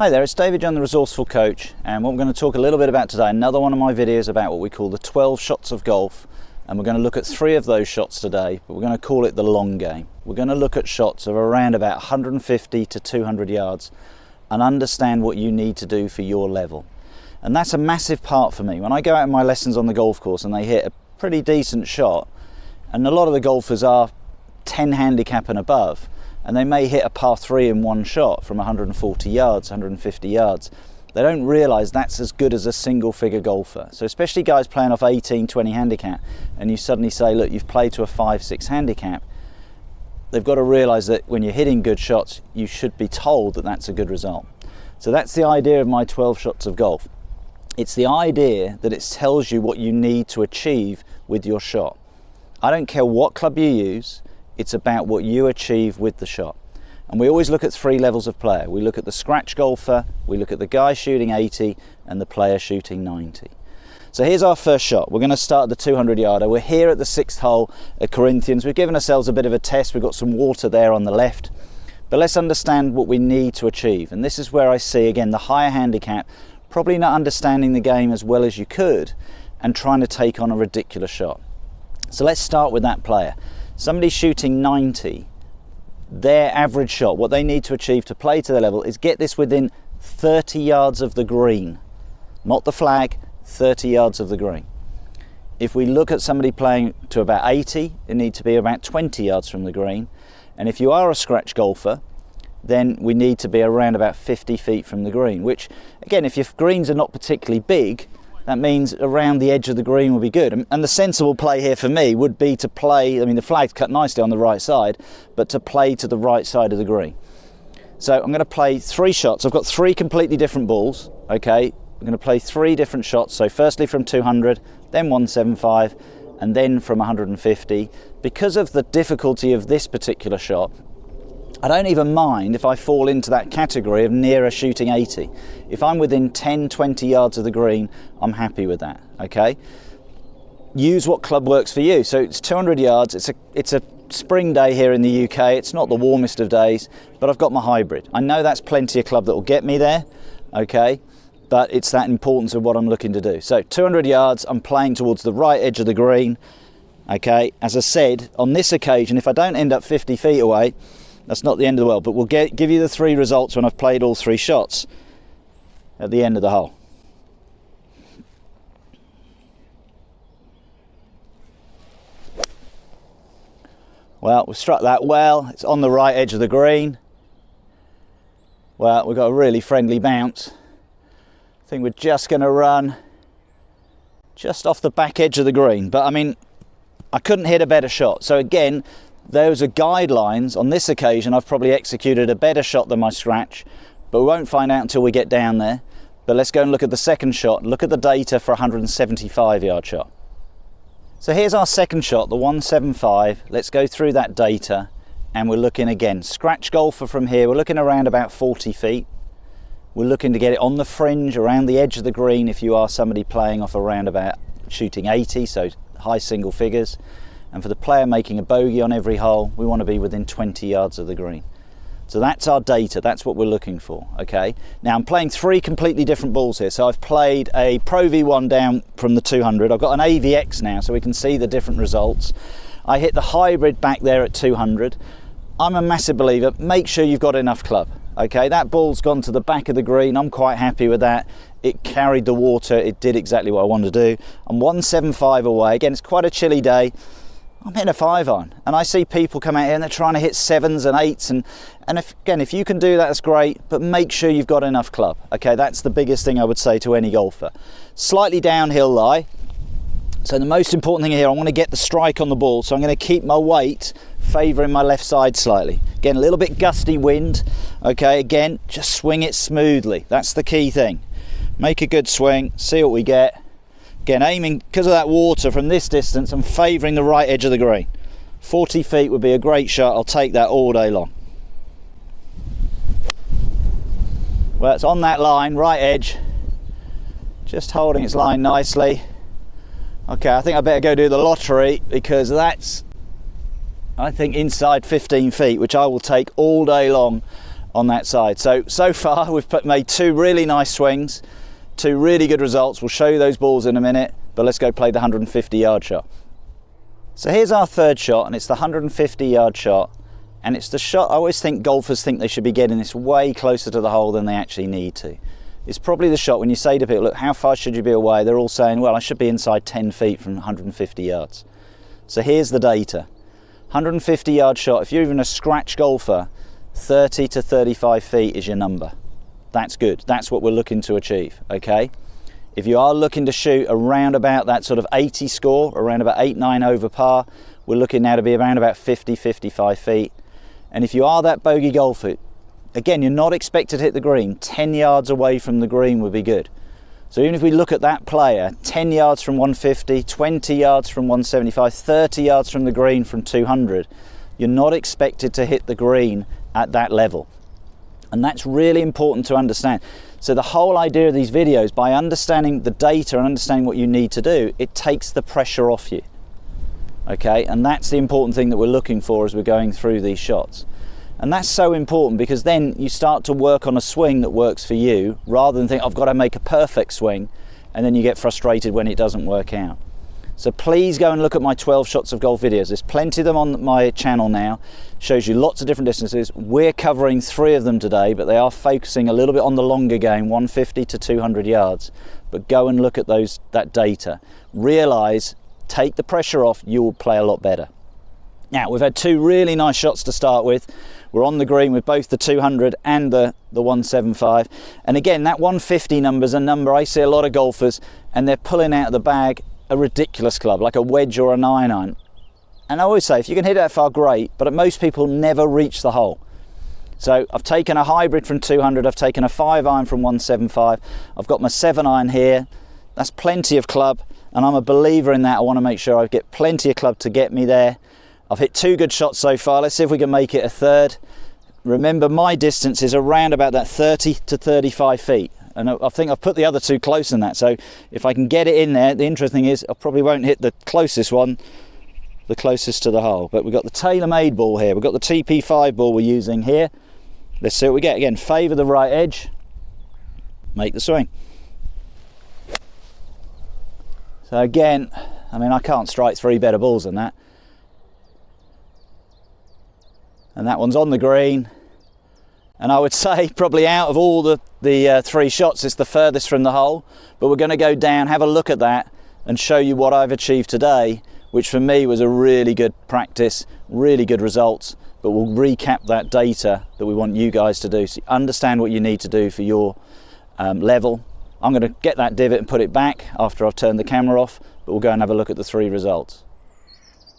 Hi there, it's David John, the Resourceful Coach, and what we're going to talk a little bit about today, another one of my videos about what we call the 12 shots of golf, and we're going to look at 3 of those shots today, but we're going to call it the long game. We're going to look at shots of around about 150 to 200 yards and understand what you need to do for your level. And that's a massive part for me. When I go out in my lessons on the golf course and they hit a pretty decent shot, and a lot of the golfers are 10 handicap and above, and they may hit a par 3 in one shot from 140 yards, 150 yards. They don't realise that's as good as a single figure golfer. So especially guys playing off 18, 20 handicap, and you suddenly say, look, you've played to a 5, 6 handicap, they've got to realise that when you're hitting good shots, you should be told that that's a good result. So that's the idea of my 12 shots of golf. It's the idea that it tells you what you need to achieve with your shot. I don't care what club you use, it's about what you achieve with the shot. And we always look at 3 levels of player. We look at the scratch golfer, we look at the guy shooting 80 and the player shooting 90. So here's our first shot. We're going to start at the 200 yarder. We're here at the 6th hole at Corinthians. We've given ourselves a bit of a test. We've got some water there on the left. But let's understand what we need to achieve. And this is where I see, again, the higher handicap, probably not understanding the game as well as you could and trying to take on a ridiculous shot. So let's start with that player. Somebody shooting 90, their average shot, what they need to achieve to play to their level is get this within 30 yards of the green. Not the flag, 30 yards of the green. If we look at somebody playing to about 80, it needs to be about 20 yards from the green. And if you are a scratch golfer, then we need to be around about 50 feet from the green, which, again, if your greens are not particularly big, that means around the edge of the green will be good. And the sensible play here for me would be to play, I mean, the flag's cut nicely on the right side, but to play to the right side of the green. So I'm going to play 3 shots. I've got 3 completely different balls, okay? I'm going to play 3 different shots. So firstly from 200, then 175, and then from 150. Because of the difficulty of this particular shot, I don't even mind if I fall into that category of nearer shooting 80. If I'm within 10, 20 yards of the green, I'm happy with that, okay? Use what club works for you. So it's 200 yards, it's a spring day here in the UK, it's not the warmest of days, but I've got my hybrid. I know that's plenty of club that will get me there, okay? But it's that importance of what I'm looking to do. So 200 yards, I'm playing towards the right edge of the green, okay? As I said, on this occasion, if I don't end up 50 feet away, that's not the end of the world, but we'll give you the 3 results when I've played all 3 shots at the end of the hole. Well, we've struck that well. It's on the right edge of the green. Well, we've got a really friendly bounce. I think we're just going to run just off the back edge of the green. But I mean, I couldn't hit a better shot. So again, those are guidelines. On this occasion, I've probably executed a better shot than my scratch, but we won't find out until we get down there. But let's go and look at the second shot, look at the data for a 175 yard shot. So here's our second shot, the 175. Let's go through that data, and we're looking again, scratch golfer from here, we're looking around about 40 feet. We're looking to get it on the fringe, around the edge of the green if you are somebody playing off around about shooting 80, so high single figures. And for the player making a bogey on every hole, we want to be within 20 yards of the green. So that's our data, that's what we're looking for, okay? Now I'm playing 3 completely different balls here. So I've played a Pro V1 down from the 200. I've got an AVX now, so we can see the different results. I hit the hybrid back there at 200. I'm a massive believer, make sure you've got enough club, okay? That ball's gone to the back of the green, I'm quite happy with that. It carried the water, it did exactly what I wanted to do. I'm 175 away, again, it's quite a chilly day. I'm hitting a 5-iron, and I see people come out here and they're trying to hit 7s and 8s, and if you can do that, that's great, but make sure you've got enough club, okay? That's the biggest thing I would say to any golfer. Slightly downhill lie, so the most important thing here, I want to get the strike on the ball, so I'm going to keep my weight favouring my left side slightly. Again, a little bit gusty wind, okay? Again, just swing it smoothly, that's the key thing. Make a good swing, see what we get. Again, aiming, because of that water from this distance, I'm favouring the right edge of the green. 40 feet would be a great shot, I'll take that all day long. Well, it's on that line, right edge. Just holding its line nicely. Okay, I think I better go do the lottery, because that's, I think, inside 15 feet, which I will take all day long on that side. So far we've made 2 really nice swings, 2 really good results. We'll show you those balls in a minute, but let's go play the 150-yard shot. So here's our 3rd shot, and it's the 150-yard shot, and it's the shot I always think golfers think they should be getting this way closer to the hole than they actually need to. It's probably the shot when you say to people, look, how far should you be away? They're all saying, well, I should be inside 10 feet from 150 yards. So here's the data. 150-yard shot, if you're even a scratch golfer, 30 to 35 feet is your number. That's good. That's what we're looking to achieve, okay? If you are looking to shoot around about that sort of 80 score, around about 8-9 over par, we're looking now to be around about 50, 55 feet. And if you are that bogey golfer, again, you're not expected to hit the green. 10 yards away from the green would be good. So even if we look at that player, 10 yards from 150, 20 yards from 175, 30 yards from the green from 200, you're not expected to hit the green at that level. And that's really important to understand. So the whole idea of these videos, by understanding the data and understanding what you need to do, it takes the pressure off you. Okay, and that's the important thing that we're looking for as we're going through these shots. And that's so important, because then you start to work on a swing that works for you, rather than think, I've got to make a perfect swing, and then you get frustrated when it doesn't work out. So please go and look at my 12 shots of golf videos. There's plenty of them on my channel now. Shows you lots of different distances. We're covering 3 of them today, but they are focusing a little bit on the longer game, 150 to 200 yards. But go and look at that data. Realize, take the pressure off, you will play a lot better. Now, we've had 2 really nice shots to start with. We're on the green with both the 200 and the 175. And again, that 150 number is a number I see a lot of golfers, and they're pulling out of the bag a ridiculous club, like a wedge or a 9-iron. And I always say, if you can hit that far, great, but most people never reach the hole. So I've taken a hybrid from 200, I've taken a 5-iron from 175, I've got my 7-iron here. That's plenty of club, and I'm a believer in that. I want to make sure I get plenty of club to get me there. I've hit 2 good shots so far. Let's see if we can make it a 3rd. Remember, my distance is around about that 30 to 35 feet. And I think I've put the other 2 closer than that. So if I can get it in there, the interesting is I probably won't hit the closest one, the closest to the hole. But we've got the tailor-made ball here. We've got the TP5 ball we're using here. Let's see what we get. Again, favour the right edge. Make the swing. So again, I mean, I can't strike 3 better balls than that. And that one's on the green, and I would say probably out of all the 3 shots, it's the furthest from the hole. But we're going to go down, have a look at that, and show you what I've achieved today, which for me was a really good practice, really good results. But we'll recap that data that we want you guys to do, so you understand what you need to do for your level. I'm going to get that divot and put it back after I've turned the camera off, but we'll go and have a look at the 3 results.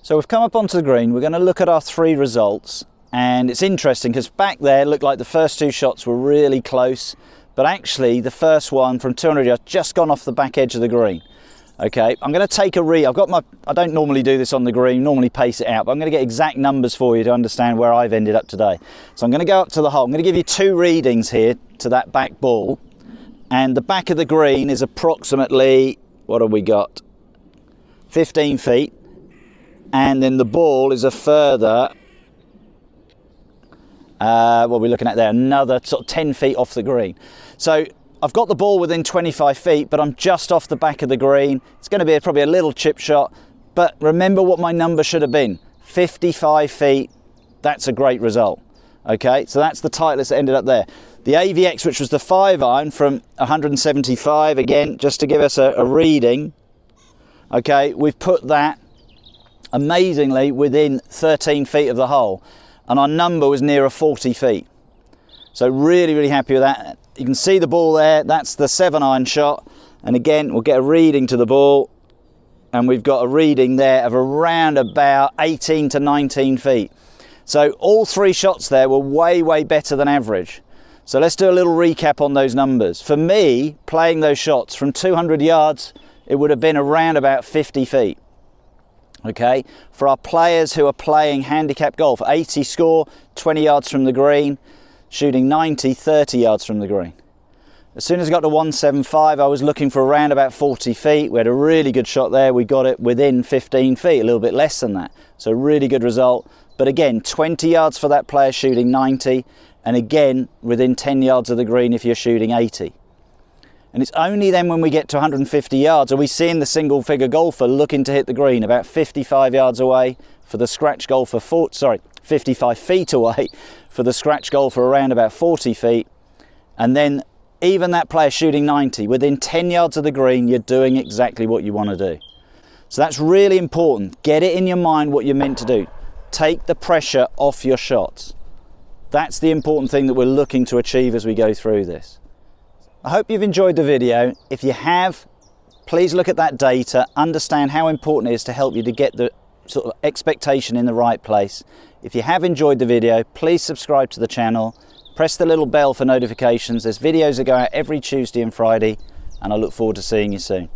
So we've come up onto the green, we're going to look at our 3 results. And it's interesting because back there it looked like the first 2 shots were really close, but actually the first one from 200 yards just gone off the back edge of the green. Okay, I'm going to take a I don't normally do this on the green, normally pace it out, but I'm going to get exact numbers for you to understand where I've ended up today. So I'm going to go up to the hole. I'm going to give you 2 readings here to that back ball, and the back of the green is approximately, what have we got, 15 feet, and then the ball is a further what we're looking at there, another sort of 10 feet off the green. So I've got the ball within 25 feet, but I'm just off the back of the green. It's going to be probably a little chip shot, but remember what my number should have been, 55 feet. That's a great result. Okay, so that's the Titleist that ended up there. The AVX, which was the 5-iron from 175, again, just to give us a reading. Okay, we've put that amazingly within 13 feet of the hole, and our number was nearer 40 feet. So really, really happy with that. You can see the ball there, that's the 7-iron shot. And again, we'll get a reading to the ball, and we've got a reading there of around about 18 to 19 feet. So all 3 shots there were way, way better than average. So let's do a little recap on those numbers. For me, playing those shots from 200 yards, it would have been around about 50 feet. Okay, for our players who are playing handicap golf, 80 score, 20 yards from the green, shooting 90, 30 yards from the green. As soon as I got to 175, I was looking for around about 40 feet. We had a really good shot there. We got it within 15 feet, a little bit less than that. So really good result. But again, 20 yards for that player shooting 90, and again, within 10 yards of the green if you're shooting 80. And it's only then when we get to 150 yards are we seeing the single figure golfer looking to hit the green about 55 yards away for the scratch golfer, 55 feet away for the scratch golfer, around about 40 feet. And then even that player shooting 90, within 10 yards of the green, you're doing exactly what you want to do. So that's really important. Get it in your mind what you're meant to do. Take the pressure off your shots. That's the important thing that we're looking to achieve as we go through this. I hope you've enjoyed the video. If you have, please look at that data, understand how important it is to help you to get the sort of expectation in the right place. If you have enjoyed the video, please subscribe to the channel, press the little bell for notifications. There's videos that go out every Tuesday and Friday, and I look forward to seeing you soon.